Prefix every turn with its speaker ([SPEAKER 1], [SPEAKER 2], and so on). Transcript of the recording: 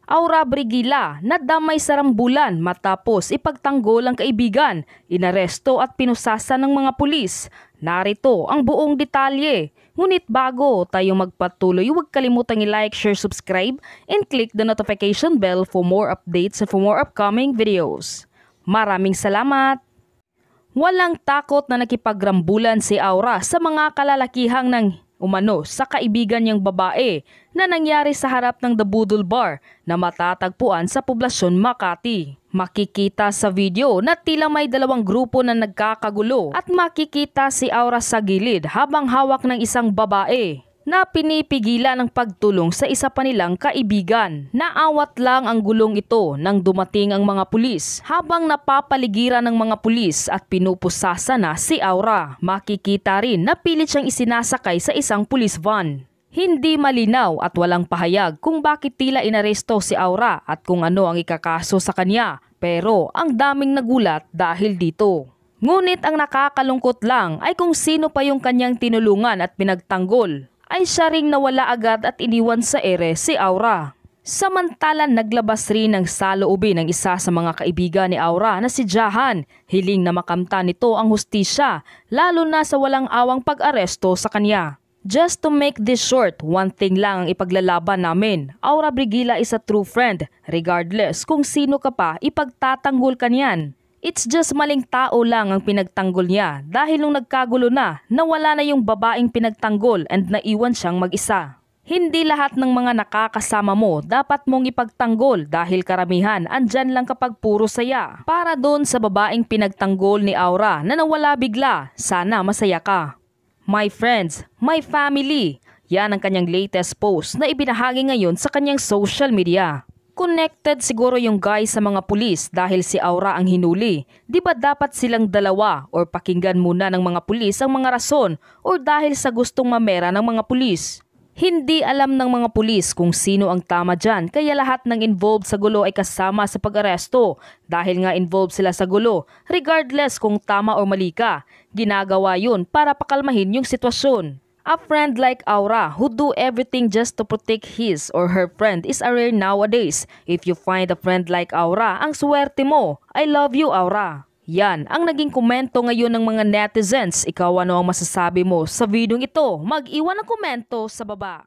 [SPEAKER 1] Aura Brigila nadamay sa rambulan matapos ipagtanggol ang kaibigan, inaresto at pinusasan ng mga pulis. Narito ang buong detalye. Ngunit bago tayo magpatuloy, huwag kalimutang i-like, share, subscribe, and click the notification bell for more updates and for more upcoming videos. Maraming salamat! Walang takot na nakipagrambulan si Aura sa mga kalalakihang ng umano sa kaibigan niyang babae na nangyari sa harap ng The Budol Bar na matatagpuan sa poblasyon Makati. Makikita sa video na tila may dalawang grupo na nagkakagulo at makikita si Aura sa gilid habang hawak ng isang babae na pinipigilan ng pagtulong sa isa pa nilang kaibigan. Naawat lang ang gulong ito nang dumating ang mga pulis habang napapaligiran ng mga pulis at pinupusasa na si Aura. Makikita rin na pilit siyang isinasakay sa isang police van. Hindi malinaw at walang pahayag kung bakit tila inaresto si Aura at kung ano ang ikakaso sa kanya, pero ang daming nagulat dahil dito. Ngunit ang nakakalungkot lang ay kung sino pa yung kanyang tinulungan at pinagtanggol ay siya ring nawala agad at iniwan sa ere si Aura. Samantalang naglabas rin ng saloobin ng isa sa mga kaibigan ni Aura na si Jahan. Hiling na makamtan nito ang hustisya, lalo na sa walang awang pag-aresto sa kanya. Just to make this short, one thing lang ang ipaglalaban namin. Aura Brigila is a true friend. Regardless kung sino ka pa, ipagtatanggol ka niyan. It's just maling tao lang ang pinagtanggol niya dahil nung nagkagulo na, nawala na yung babaeng pinagtanggol and naiwan siyang mag-isa. Hindi lahat ng mga nakakasama mo dapat mong ipagtanggol dahil karamihan andyan lang kapag puro saya. Para doon sa babaeng pinagtanggol ni Aura na nawala bigla, sana masaya ka. My friends, my family, yan ang kanyang latest post na ibinahagi ngayon sa kanyang social media. Connected siguro yung guys sa mga pulis dahil si Aura ang hinuli. Di ba dapat silang dalawa or pakinggan muna ng mga pulis ang mga rason or dahil sa gustong mamera ng mga pulis? Hindi alam ng mga pulis kung sino ang tama dyan kaya lahat ng involved sa gulo ay kasama sa pag-aresto. Dahil nga involved sila sa gulo, regardless kung tama o mali ka, ginagawa yun para pakalmahin yung sitwasyon. A friend like Aura who do everything just to protect his or her friend is a rare nowadays. If you find a friend like Aura, ang swerte mo. I love you, Aura. Yan ang naging komento ngayon ng mga netizens. Ikaw ano ang masasabi mo sa videong ito? Mag-iwan ng komento sa baba.